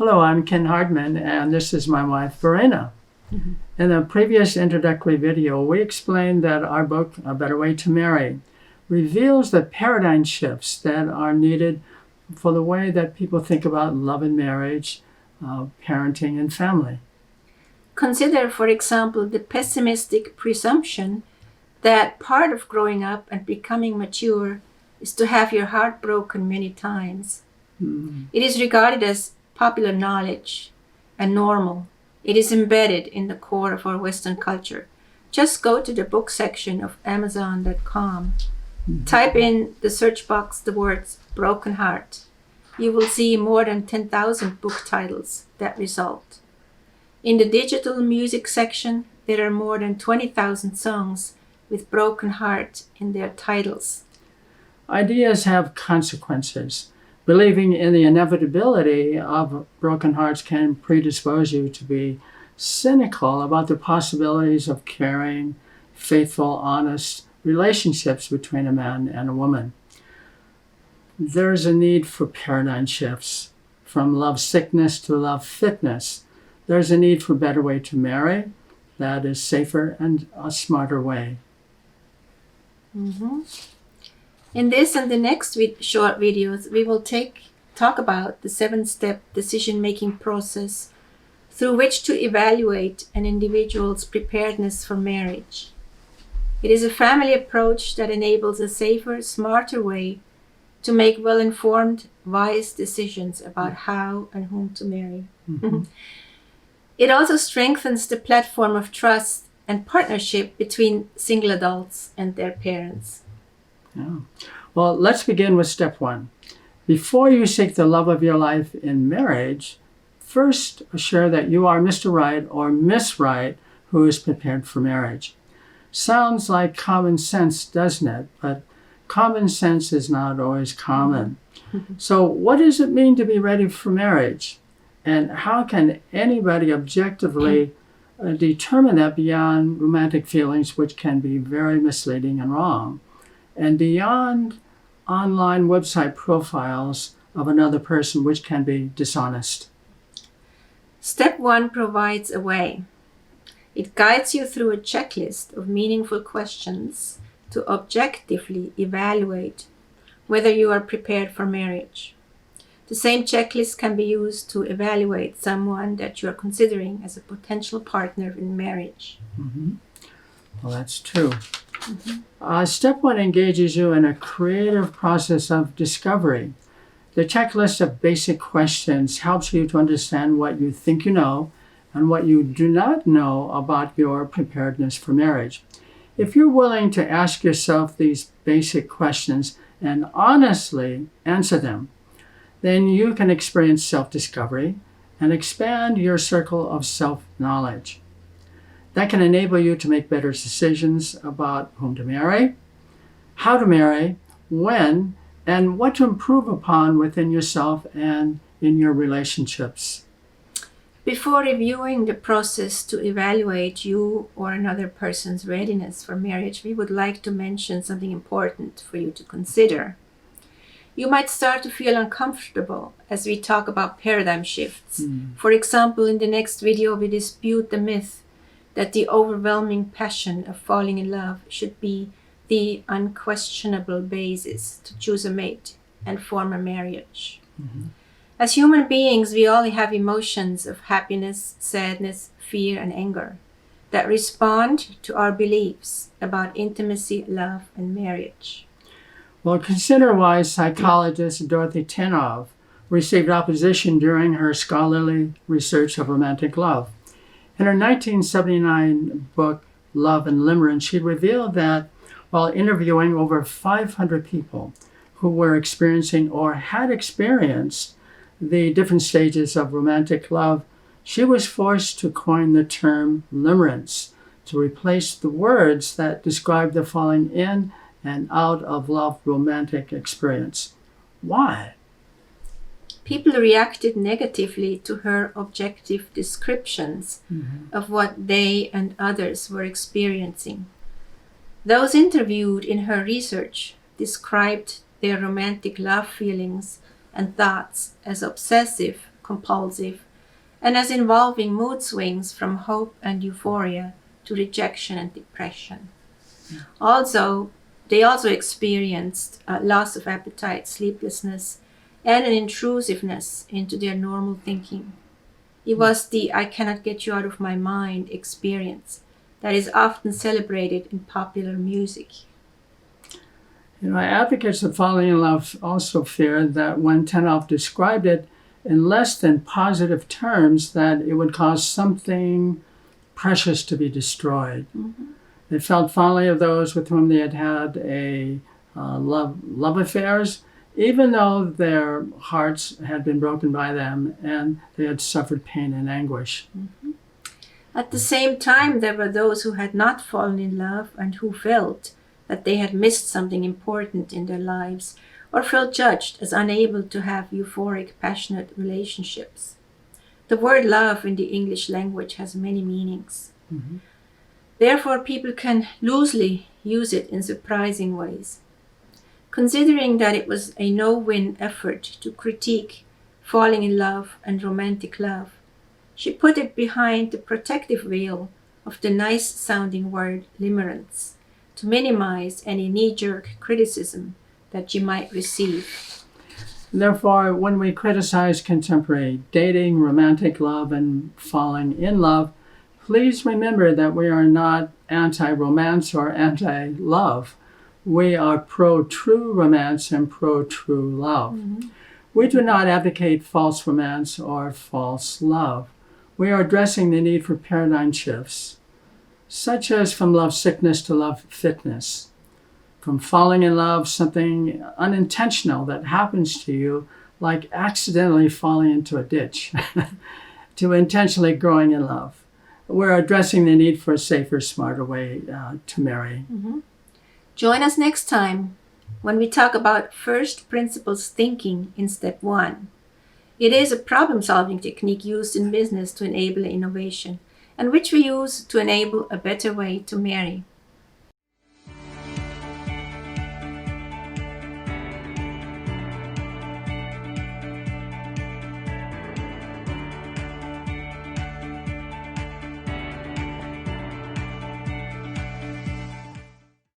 Hello, I'm Ken Hardman, and this is my wife, Verena. Mm-hmm. In a previous introductory video, we explained that our book, A Better Way to Marry, reveals the paradigm shifts that are needed for the way that people think about love and marriage, parenting, and family. Consider, for example, the pessimistic presumption that part of growing up and becoming mature is to have your heart broken many times. Mm-hmm. It is regarded as popular knowledge and normal. It is embedded in the core of our Western culture. Just go to the book section of Amazon.com. Mm-hmm. Type in the search box the words broken heart. You will see more than 10,000 book titles that result. In the digital music section, there are more than 20,000 songs with broken heart in their titles. Ideas have consequences. Believing in the inevitability of broken hearts can predispose you to be cynical about the possibilities of caring, faithful, honest relationships between a man and a woman. There's a need for paradigm shifts, from love sickness to love fitness. There's a need for a better way to marry that is safer and a smarter way. Mm-hmm. In this and the next short videos, we will talk about the 7-step decision-making process through which to evaluate an individual's preparedness for marriage. It is a family approach that enables a safer, smarter way to make well-informed, wise decisions about how and whom to marry. Mm-hmm. It also strengthens the platform of trust and partnership between single adults and their parents. Yeah. Well, let's begin with step 1. Before you seek the love of your life in marriage, first assure that you are Mr. Right or Miss Right who is prepared for marriage. Sounds like common sense, doesn't it? But common sense is not always common. Mm-hmm. So what does it mean to be ready for marriage? And how can anybody objectively determine that beyond romantic feelings, which can be very misleading and wrong? And beyond online website profiles of another person, which can be dishonest. Step 1 provides a way. It guides you through a checklist of meaningful questions to objectively evaluate whether you are prepared for marriage. The same checklist can be used to evaluate someone that you are considering as a potential partner in marriage. Mm-hmm. Well, that's true. Mm-hmm. Step 1 engages you in a creative process of discovery. The checklist of basic questions helps you to understand what you think you know and what you do not know about your preparedness for marriage. If you're willing to ask yourself these basic questions and honestly answer them, then you can experience self-discovery and expand your circle of self-knowledge. That can enable you to make better decisions about whom to marry, how to marry, when, and what to improve upon within yourself and in your relationships. Before reviewing the process to evaluate you or another person's readiness for marriage, we would like to mention something important for you to consider. You might start to feel uncomfortable as we talk about paradigm shifts. For example, in the next video, we dispute the myth that the overwhelming passion of falling in love should be the unquestionable basis to choose a mate and form a marriage. Mm-hmm. As human beings, we all have emotions of happiness, sadness, fear, and anger that respond to our beliefs about intimacy, love, and marriage. Well, consider why psychologist Dorothy Tennov received opposition during her scholarly research of romantic love. In her 1979 book, Love and Limerence, she revealed that while interviewing over 500 people who were experiencing or had experienced the different stages of romantic love, she was forced to coin the term limerence to replace the words that describe the falling in and out of love romantic experience. Why? People reacted negatively to her objective descriptions of what they and others were experiencing. Those interviewed in her research described their romantic love feelings and thoughts as obsessive, compulsive, and as involving mood swings from hope and euphoria to rejection and depression. They also experienced loss of appetite, sleeplessness, and an intrusiveness into their normal thinking. It was the "I cannot get you out of my mind" experience that is often celebrated in popular music. Advocates of falling in love also feared that when Tenoff described it in less than positive terms, that it would cause something precious to be destroyed. Mm-hmm. They felt fondly of those with whom they had had love affairs, even though their hearts had been broken by them and they had suffered pain and anguish. Mm-hmm. At the same time, there were those who had not fallen in love and who felt that they had missed something important in their lives, or felt judged as unable to have euphoric, passionate relationships. The word love in the English language has many meanings. Mm-hmm. Therefore, people can loosely use it in surprising ways. Considering that it was a no-win effort to critique falling in love and romantic love, she put it behind the protective veil of the nice-sounding word limerence, to minimize any knee-jerk criticism that you might receive. Therefore, when we criticize contemporary dating, romantic love, and falling in love, please remember that we are not anti-romance or anti-love. We are pro-true romance and pro-true love. Mm-hmm. We do not advocate false romance or false love. We are addressing the need for paradigm shifts, such as from love sickness to love fitness, from falling in love, something unintentional that happens to you, like accidentally falling into a ditch, to intentionally growing in love. We're addressing the need for a safer, smarter way to marry. Mm-hmm. Join us next time when we talk about first principles thinking in step 1. It is a problem-solving technique used in business to enable innovation, and which we use to enable a better way to marry.